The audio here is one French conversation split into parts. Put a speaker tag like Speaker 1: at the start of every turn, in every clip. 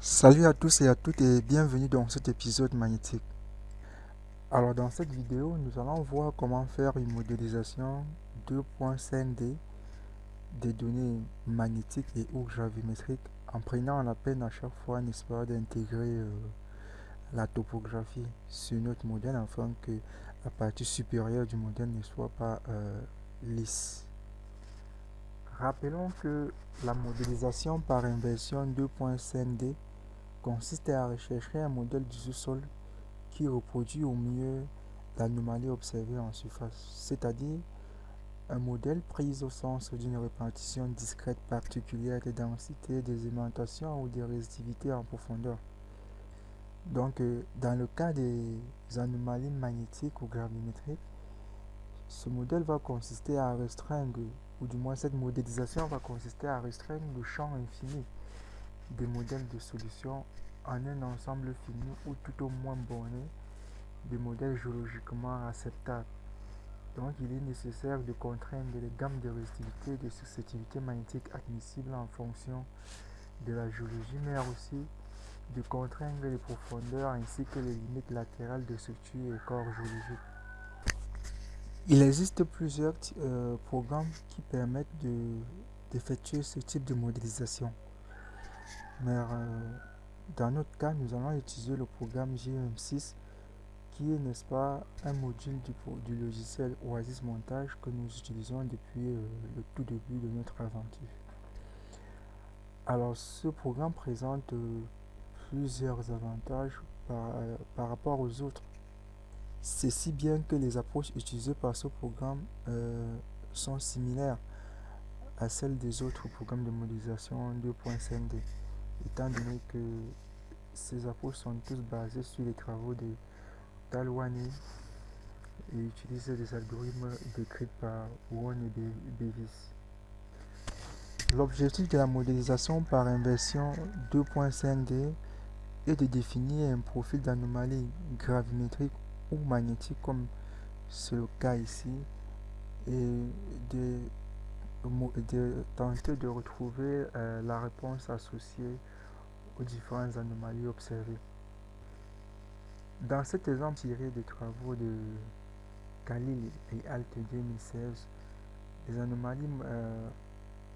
Speaker 1: Salut à tous et à toutes et bienvenue dans cet épisode magnétique. Alors dans cette vidéo, nous allons voir comment faire une modélisation 2.5D des données magnétiques et ou gravimétriques en prenant la peine à chaque fois, n'est-ce pas, d'intégrer la topographie sur notre modèle afin que la partie supérieure du modèle ne soit pas lisse. Rappelons que la modélisation par inversion 2.5D consiste à rechercher un modèle du sous-sol qui reproduit au mieux l'anomalie observée en surface, c'est-à-dire un modèle pris au sens d'une répartition discrète particulière des densités, des aimentations ou des résitivités en profondeur. Donc, dans le cas des anomalies magnétiques ou gravimétriques, ce modèle va consister à restreindre, ou du moins cette modélisation va consister à restreindre le champ infini des modèles de solutions en un ensemble fini ou tout au moins borné des modèles géologiquement acceptables. Donc, il est nécessaire de contraindre les gammes de résistivité et de susceptibilité magnétique admissibles en fonction de la géologie, mais aussi de contraindre les profondeurs ainsi que les limites latérales de structures et corps géologiques. Il existe plusieurs programmes qui permettent d'effectuer ce type de modélisation. Mais dans notre cas, nous allons utiliser le programme GM6 qui est, n'est-ce pas, un module du logiciel Oasis Montage que nous utilisons depuis le tout début de notre aventure. Alors, ce programme présente plusieurs avantages par rapport aux autres. C'est si bien que les approches utilisées par ce programme sont similaires à celles des autres programmes de modélisation 2.5D, étant donné que ces approches sont tous basées sur les travaux de Talwani et utilise des algorithmes décrits par Won et Bevis. L'objectif de la modélisation par inversion 2.5D est de définir un profil d'anomalie gravimétrique ou magnétique comme c'est le cas ici et de, tenter de retrouver la réponse associée aux différentes anomalies observées. Dans cet exemple tiré des travaux de Khalil et Alt 2016, les anomalies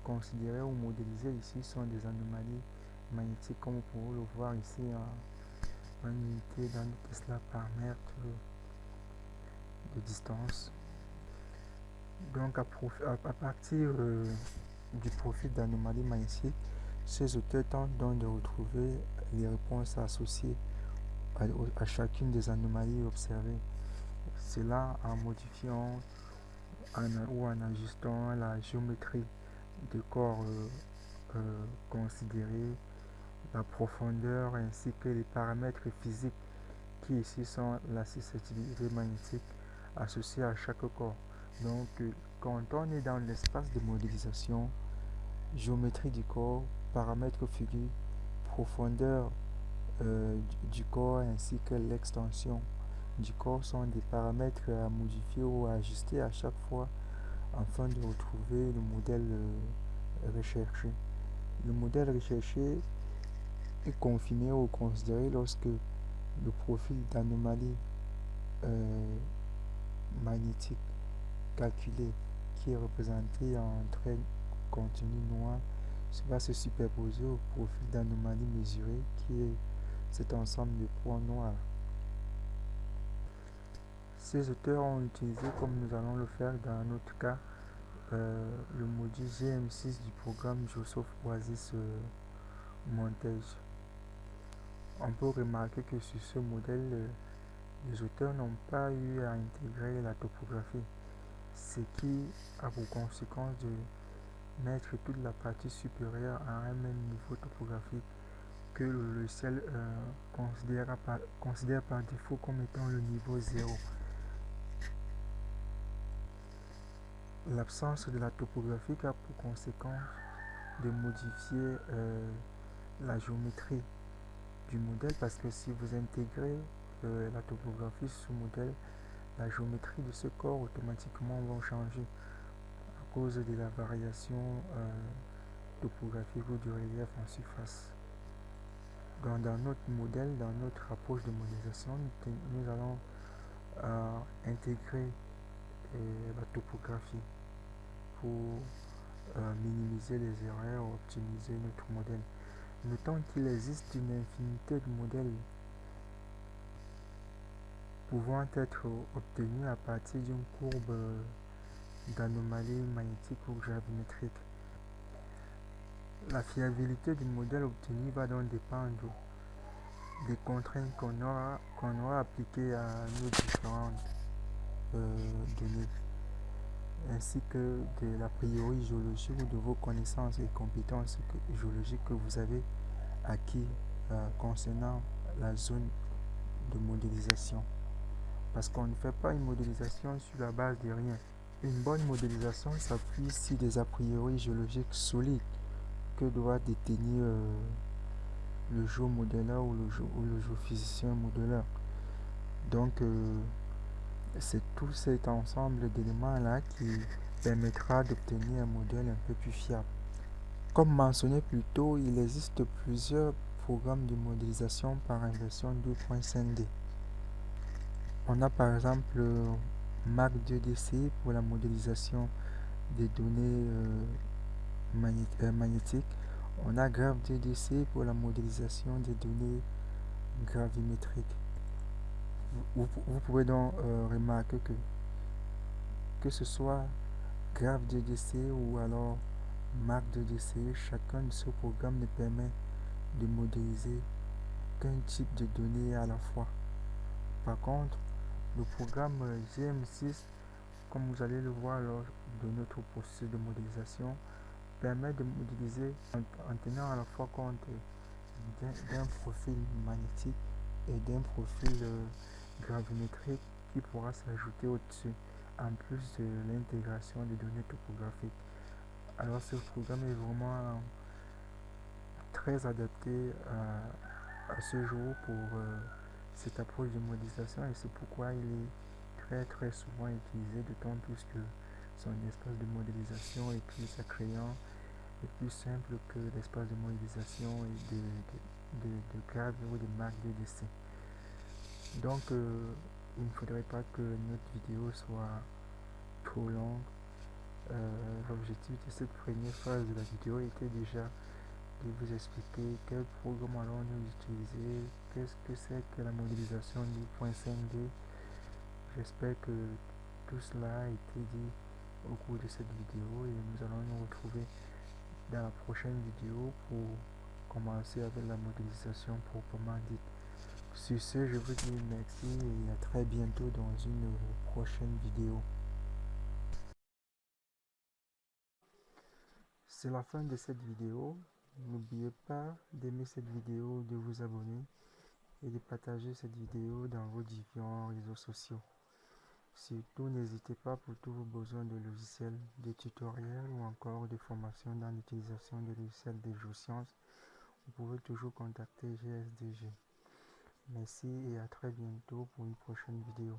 Speaker 1: considérées ou modélisées ici sont des anomalies magnétiques comme vous pouvez le voir ici en unité dans le Tesla par mètre de distance. Donc à partir du profil d'anomalie magnétique, ces auteurs tentent donc de retrouver les réponses associées à chacune des anomalies observées. Cela en modifiant ou en ajustant la géométrie des corps considérés, la profondeur ainsi que les paramètres physiques qui ici sont la susceptibilité magnétique associée à chaque corps. Donc quand on est dans l'espace de modélisation, géométrie du corps, paramètres physiques, profondeur du corps ainsi que l'extension du corps sont des paramètres à modifier ou à ajuster à chaque fois afin de retrouver le modèle recherché. Le modèle recherché est confirmé ou considéré lorsque le profil d'anomalie euh, magnétique calculé qui est représenté en trait continu noir va se superposer au profil d'anomalie mesurée qui est cet ensemble de points noirs. Ces auteurs ont utilisé, comme nous allons le faire dans notre cas, le module GM6 du programme Microsoft Oasis Montage. On peut remarquer que sur ce modèle, les auteurs n'ont pas eu à intégrer la topographie, ce qui a pour conséquence de mettre toute la partie supérieure à un même niveau topographique que le logiciel considère par défaut comme étant le niveau 0. L'absence de la topographie a pour conséquence de modifier la géométrie du modèle parce que si vous intégrez la topographie sous modèle, la géométrie de ce corps automatiquement va changer à cause de la variation topographique ou du relief en surface. dans notre modèle, dans notre approche de modélisation, nous allons intégrer la topographie pour minimiser les erreurs, optimiser notre modèle. Notons qu'il existe une infinité de modèles pouvant être obtenus à partir d'une courbe d'anomalie magnétique ou gravimétrique. La fiabilité du modèle obtenu va donc dépendre des contraintes qu'on aura appliquées à nos différentes données, ainsi que de l'a priori géologique ou de vos connaissances et compétences géologiques que vous avez acquis concernant la zone de modélisation. Parce qu'on ne fait pas une modélisation sur la base de rien. Une bonne modélisation s'appuie sur des a priori géologiques solides que doit détenir le géomodéleur ou le géophysicien modéleur. Donc, c'est tout cet ensemble d'éléments-là qui permettra d'obtenir un modèle un peu plus fiable. Comme mentionné plus tôt, il existe plusieurs programmes de modélisation par inversion 2.5D. On a par exemple Mark 2DC pour la modélisation des données magnétiques. On a Graph 2DC pour la modélisation des données gravimétriques. Vous pouvez donc remarquer que ce soit Graph 2DC ou alors Mark 2DC, chacun de ces programmes ne permet de modéliser qu'un type de données à la fois. Par contre, le programme GM6, comme vous allez le voir lors de notre processus de modélisation, permet de modéliser en tenant à la fois compte d'un profil magnétique et d'un profil gravimétrique qui pourra s'ajouter au-dessus, en plus de l'intégration des données topographiques. Alors ce programme est vraiment très adapté à ce jour pour cette approche de modélisation, et c'est pourquoi il est très souvent utilisé, d'autant plus que son espace de modélisation est plus attrayant et plus simple que l'espace de modélisation et de Graph ou de Mark 2DC. Donc il ne faudrait pas que notre vidéo soit trop longue. L'objectif de cette première phase de la vidéo était déjà de vous expliquer quel programme allons-nous utiliser, qu'est-ce que c'est que la modélisation 2.5D. J'espère que tout cela a été dit au cours de cette vidéo, et nous allons nous retrouver dans la prochaine vidéo pour commencer avec la modélisation proprement dite. Sur ce, je vous dis merci et à très bientôt dans une prochaine vidéo. C'est la fin de cette vidéo. N'oubliez pas d'aimer cette vidéo, de vous abonner et de partager cette vidéo dans vos différents réseaux sociaux. Surtout, n'hésitez pas pour tous vos besoins de logiciels, de tutoriels ou encore de formation dans l'utilisation des logiciels de géosciences. Vous pouvez toujours contacter GSDG. Merci et à très bientôt pour une prochaine vidéo.